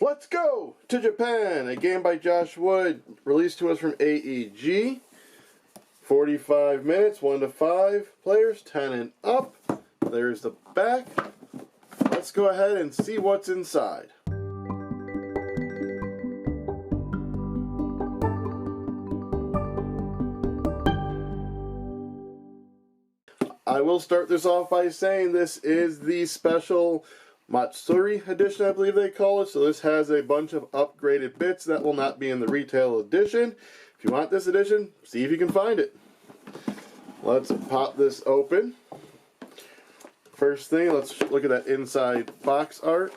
Let's Go to Japan, a game by Josh Wood, released to us from AEG. 45 minutes, 1 to 5 players, 10 and up. There's the back. Let's go ahead and see what's inside. I will start this off by saying this is the special Matsuri edition, I believe they call it. So this has a bunch of upgraded bits that will not be in the retail edition. If you want this edition, see if you can find it. Let's pop this open. First thing, let's look at that inside box art.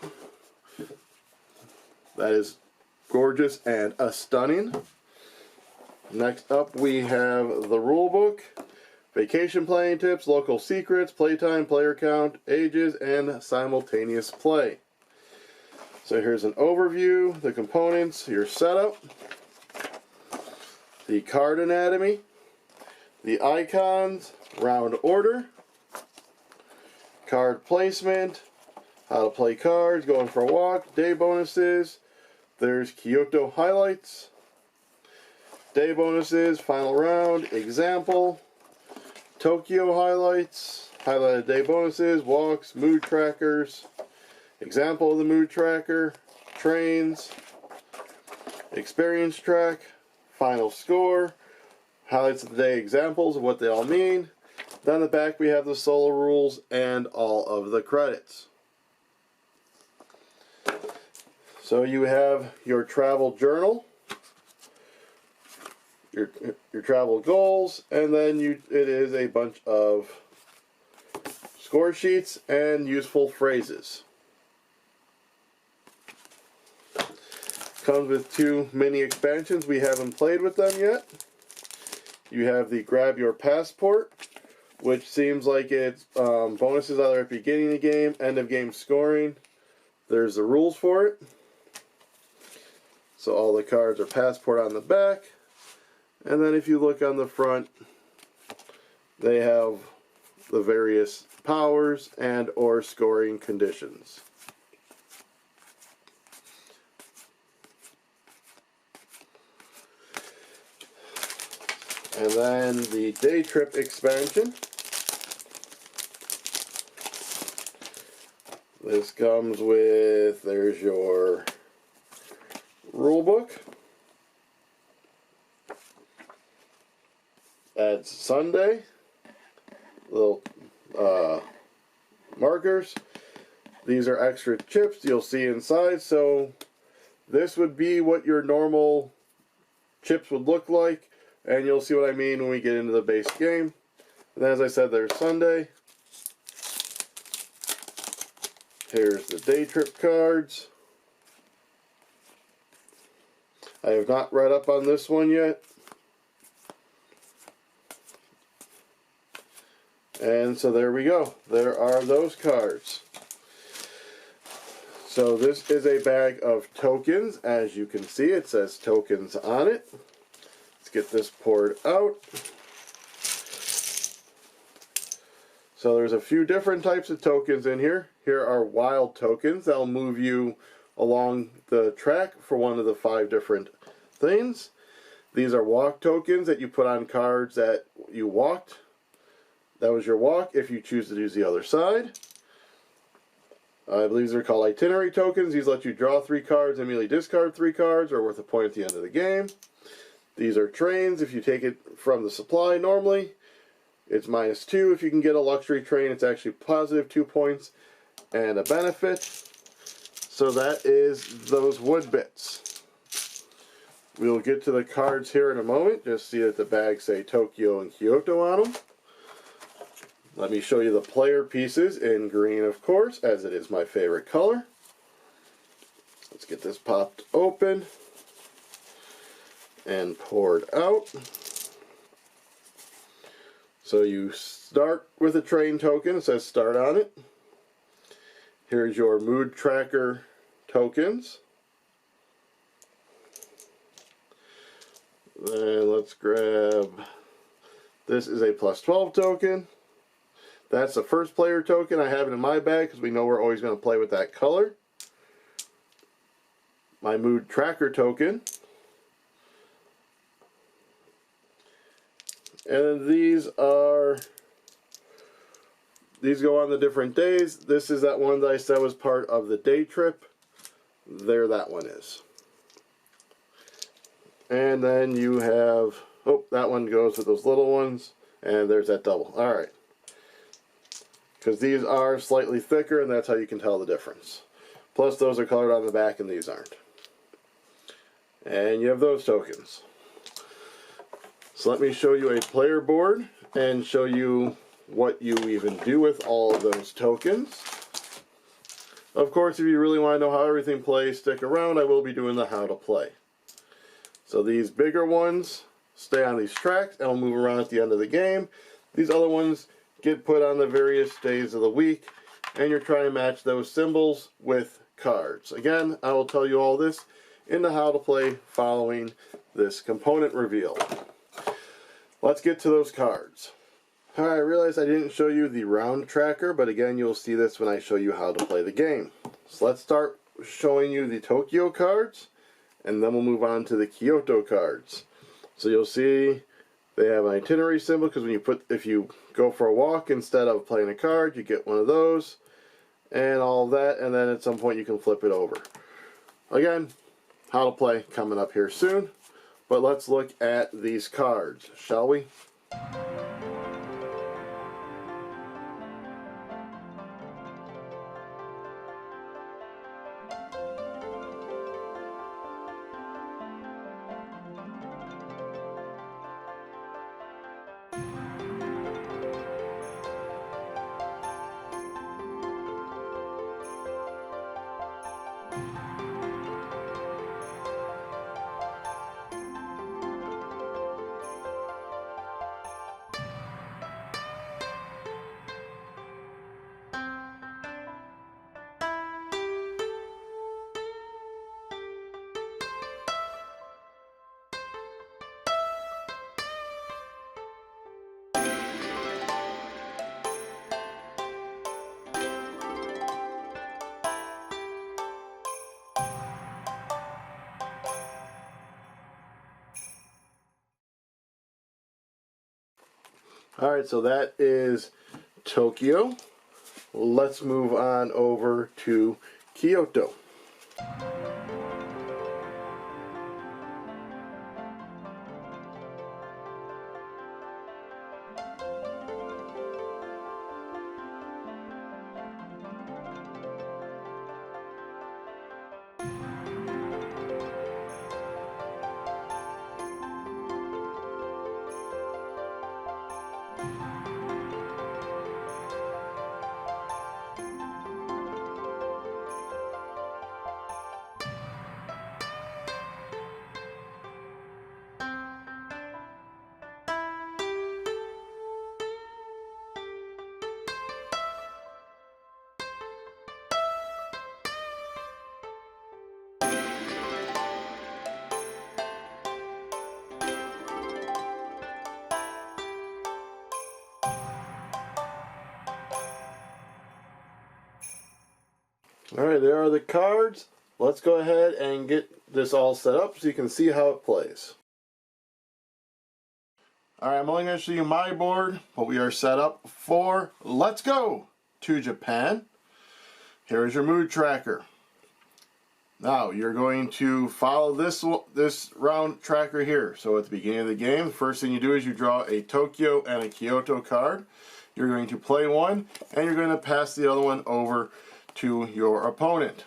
That is gorgeous and stunning. Next up we have the rule book. Vacation playing tips, local secrets, playtime, player count, ages, and simultaneous play. So here's an overview, the components, your setup, the card anatomy, the icons, round order, card placement, how to play cards, going for a walk, day bonuses, there's Kyoto highlights, day bonuses, final round, example, Tokyo highlights, highlighted day bonuses, walks, mood trackers, example of the mood tracker, trains, experience track, final score, highlights of the day examples of what they all mean. Down the back we have the solo rules and all of the credits. So you have your travel journal, your travel goals, and then it is a bunch of score sheets and useful phrases. Comes with 2 mini expansions. We haven't played with them yet. You have the Grab Your Passport, which seems like it's bonuses either at the beginning of the game, end of game scoring. There's the rules for it. So all the cards are passport on the back. And then if you look on the front, they have the various powers and or scoring conditions. And then the day trip expansion. This comes with, there's your rule book. Adds Sunday, little markers. These are extra chips you'll see inside, so this would be what your normal chips would look like, and you'll see what I mean when we get into the base game. And then, as I said, there's Sunday. Here's the day trip cards. I have not read up on this one yet. And so there we go. There are those cards. So this is a bag of tokens. As you can see, it says tokens on it. Let's get this poured out. So there's a few different types of tokens in here. Here are wild tokens. That'll move you along the track for one of the 5 different things. These are walk tokens that you put on cards that you walked. That was your walk if you choose to use the other side. I believe these are called itinerary tokens. These let you draw 3 cards and immediately discard 3 cards, or worth a point at the end of the game. These are trains. If you take it from the supply normally, it's -2. If you can get a luxury train, it's actually positive 2 points and a benefit. So that is those wood bits. We'll get to the cards here in a moment. Just see that the bags say Tokyo and Kyoto on them. Let me show you the player pieces in green, of course, as it is my favorite color. Let's get this popped open and poured out. So you start with a train token. It says start on it. Here's your mood tracker tokens. Then let's grab, this is a +12 token. That's the first player token. I have it in my bag because we know we're always going to play with that color. my mood tracker token. And these go on the different days. This is that one that I said was part of the day trip. There that one is. And then you have, oh, that one goes with those little ones. And there's that double. Alright. Because these are slightly thicker, and that's how you can tell the difference. Plus those are colored on the back and these aren't. And you have those tokens. So let me show you a player board and show you what you even do with all of those tokens. Of course, if you really want to know how everything plays, stick around. I will be doing the how to play. So these bigger ones stay on these tracks and will move around at the end of the game. These other ones get put on the various days of the week, and you're trying to match those symbols with cards. Again, I will tell you all this in the how to play following this component reveal. Let's get to those cards. Alright, I realized I didn't show you the round tracker, but again, you'll see this when I show you how to play the game. So let's start showing you the Tokyo cards, and then we'll move on to the Kyoto cards. So you'll see they have an itinerary symbol, because if you go for a walk instead of playing a card, you get one of those, and all of that, and then at some point you can flip it over. Again, how to play coming up here soon, but let's look at these cards, shall we? Alright, so that is Tokyo. Let's move on over to Kyoto. Alright, there are the cards. Let's go ahead and get this all set up so you can see how it plays. Alright, I'm only going to show you my board, but we are set up for Let's Go to Japan. Here is your mood tracker. Now, you're going to follow this round tracker here. So at the beginning of the game, the first thing you do is you draw a Tokyo and a Kyoto card. You're going to play one, and you're going to pass the other one over to your opponent.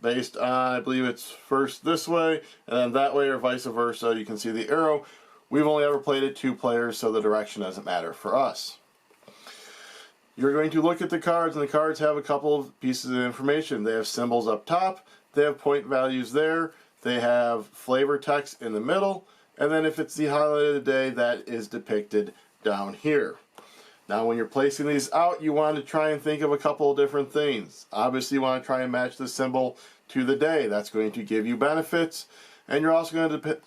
Based on, I believe it's first this way, and then that way, or vice versa. You can see the arrow. We've only ever played it 2 players, so the direction doesn't matter for us. You're going to look at the cards, and the cards have a couple of pieces of information. They have symbols up top, they have point values there, they have flavor text in the middle, and then if it's the highlight of the day, that is depicted down here. Now when you're placing these out, you want to try and think of a couple of different things. Obviously you want to try and match the symbol to the day. That's going to give you benefits. And you're also going to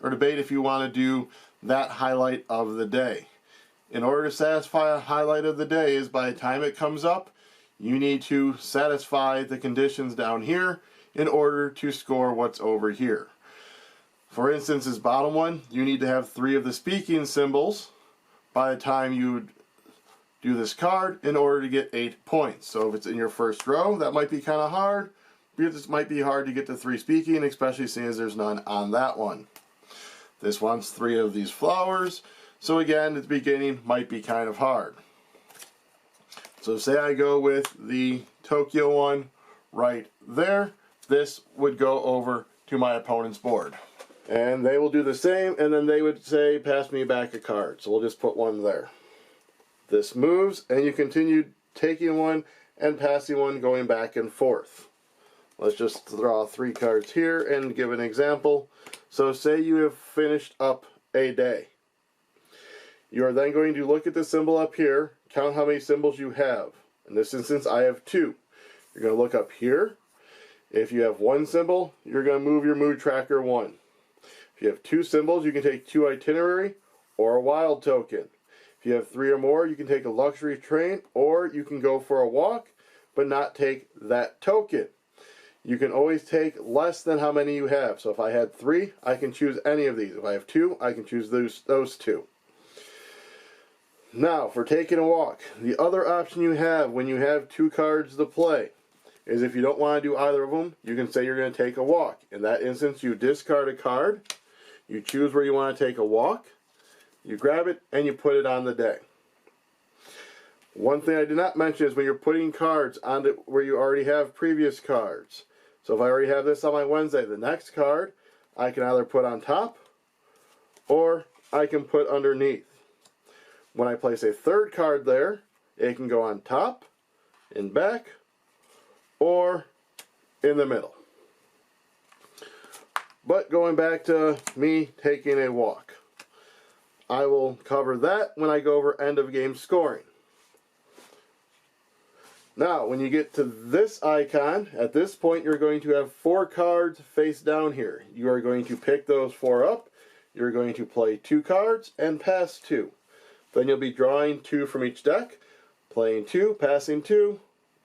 debate if you want to do that highlight of the day. In order to satisfy a highlight of the day is by the time it comes up, you need to satisfy the conditions down here in order to score what's over here. For instance, this bottom one, you need to have 3 of the speaking symbols by the time you do this card in order to get 8 points. So if it's in your first row, that might be kind of hard, because it might be hard to get to 3 speaking, especially seeing as there's none on that one. This wants 3 of these flowers, so again, at the beginning, might be kind of hard. So say I go with the Tokyo one right there, this would go over to my opponent's board. And they will do the same, and then they would say, pass me back a card. So we'll just put one there. This moves, and you continue taking one and passing one, going back and forth. Let's just draw 3 cards here and give an example. So say you have finished up a day. You are then going to look at the symbol up here, count how many symbols you have. In this instance, I have 2. You're going to look up here. If you have 1 symbol, you're going to move your mood tracker 1. If you have 2 symbols, you can take 2 itinerary or a wild token. If you have 3 or more, you can take a luxury train, or you can go for a walk, but not take that token. You can always take less than how many you have. So if I had 3, I can choose any of these. If I have 2, I can choose those 2. Now, for taking a walk, the other option you have when you have 2 cards to play is if you don't want to do either of them, you can say you're going to take a walk. In that instance, you discard a card, you choose where you want to take a walk, you grab it, and you put it on the day. One thing I did not mention is when you're putting cards on where you already have previous cards. So if I already have this on my Wednesday, the next card I can either put on top or I can put underneath. When I place a 3rd card there, it can go on top, in back, or in the middle. But going back to me taking a walk, I will cover that when I go over end of game scoring. Now, when you get to this icon, at this point you're going to have 4 cards face down here. You are going to pick those 4 up, you're going to play 2 cards, and pass 2. Then you'll be drawing 2 from each deck, playing 2, passing 2,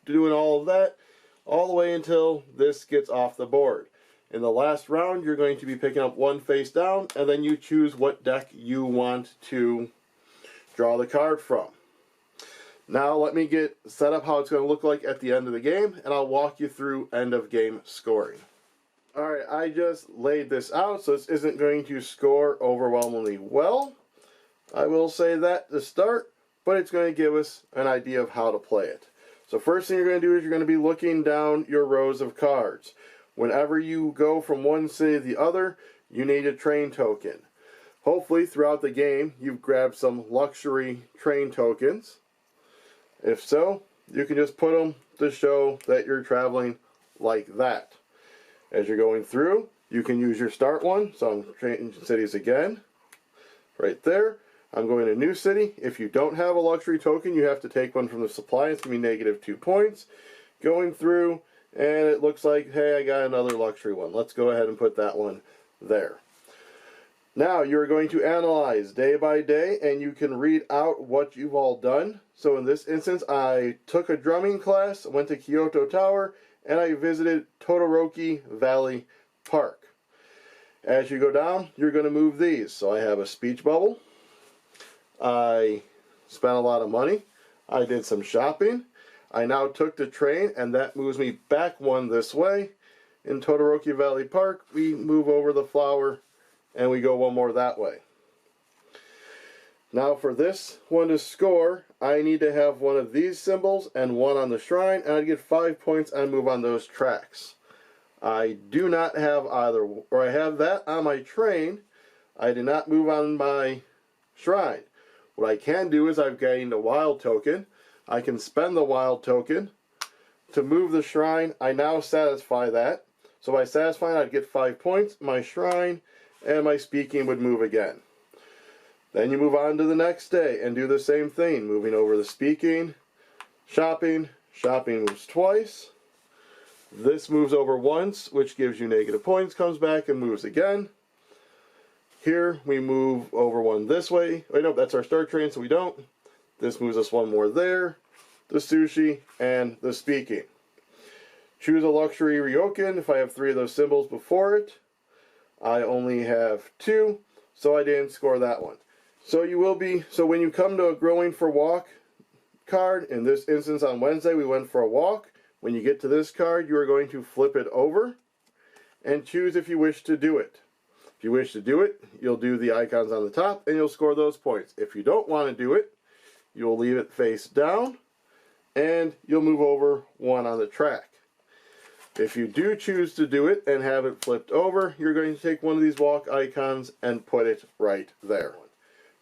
doing all of that, all the way until this gets off the board. In the last round, you're going to be picking up 1 face down, and then you choose what deck you want to draw the card from. Now let me get set up how it's going to look like at the end of the game, and I'll walk you through end of game scoring. Alright, I just laid this out, so this isn't going to score overwhelmingly well. I will say that to start, but it's going to give us an idea of how to play it. So first thing you're going to do is you're going to be looking down your rows of cards. Whenever you go from one city to the other, you need a train token. Hopefully throughout the game you've grabbed some luxury train tokens. If so, you can just put them to show that you're traveling like that. As you're going through, you can use your start one. So I'm changing cities again. Right there. I'm going to new city. If you don't have a luxury token, you have to take one from the supply. It's going to be -2 points. Going through, and it looks like, hey, I got another luxury one. Let's go ahead and put that one there. Now you're going to analyze day by day, and you can read out what you've all done. So in this instance, I took a drumming class, went to Kyoto Tower, and I visited Todoroki Valley Park. As you go down, you're going to move these. So I have a speech bubble. I spent a lot of money. I did some shopping. I now took the train, and that moves me back one this way. In Todoroki Valley Park, we move over the flower, and we go one more that way. Now for this one to score, I need to have one of these symbols and one on the shrine, and I get 5 points and move on those tracks. I do not have either, or I have that on my train. I did not move on my shrine. What I can do is I've gained a wild token. I can spend the wild token to move the shrine. I now satisfy that. So by satisfying, I'd get 5 points, my shrine, and my speaking would move again. Then you move on to the next day and do the same thing, moving over the speaking, shopping. Shopping moves twice. This moves over once, which gives you negative points, comes back and moves again. Here we move over one this way. Wait, no, that's our start train, so we don't. This moves us one more there, the sushi, and the speaking. Choose a luxury ryokan if I have 3 of those symbols before it. I only have 2, so I didn't score that one. So when you come to a Growing for Walk card, in this instance on Wednesday we went for a walk, when you get to this card you are going to flip it over and choose if you wish to do it. If you wish to do it, you'll do the icons on the top and you'll score those points. If you don't want to do it, you'll leave it face down and you'll move over 1 on the track. If you do choose to do it and have it flipped over, you're going to take one of these walk icons and put it right there.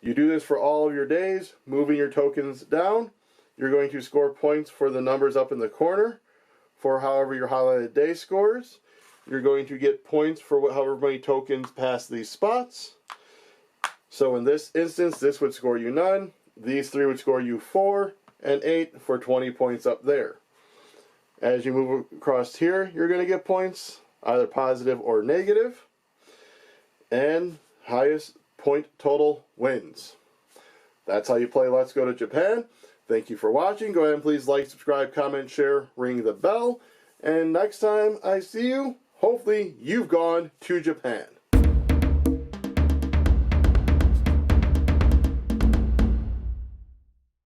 You do this for all of your days, moving your tokens down. You're going to score points for the numbers up in the corner for however your highlighted day scores. You're going to get points for however many tokens pass these spots. So in this instance, this would score you none. These 3 would score you 4 and 8 for 20 points up there. As you move across here, you're going to get points, either positive or negative, and highest point total wins. That's how you play Let's Go to Japan. Thank you for watching. Go ahead and please like, subscribe, comment, share, ring the bell. And next time I see you, hopefully you've gone to Japan.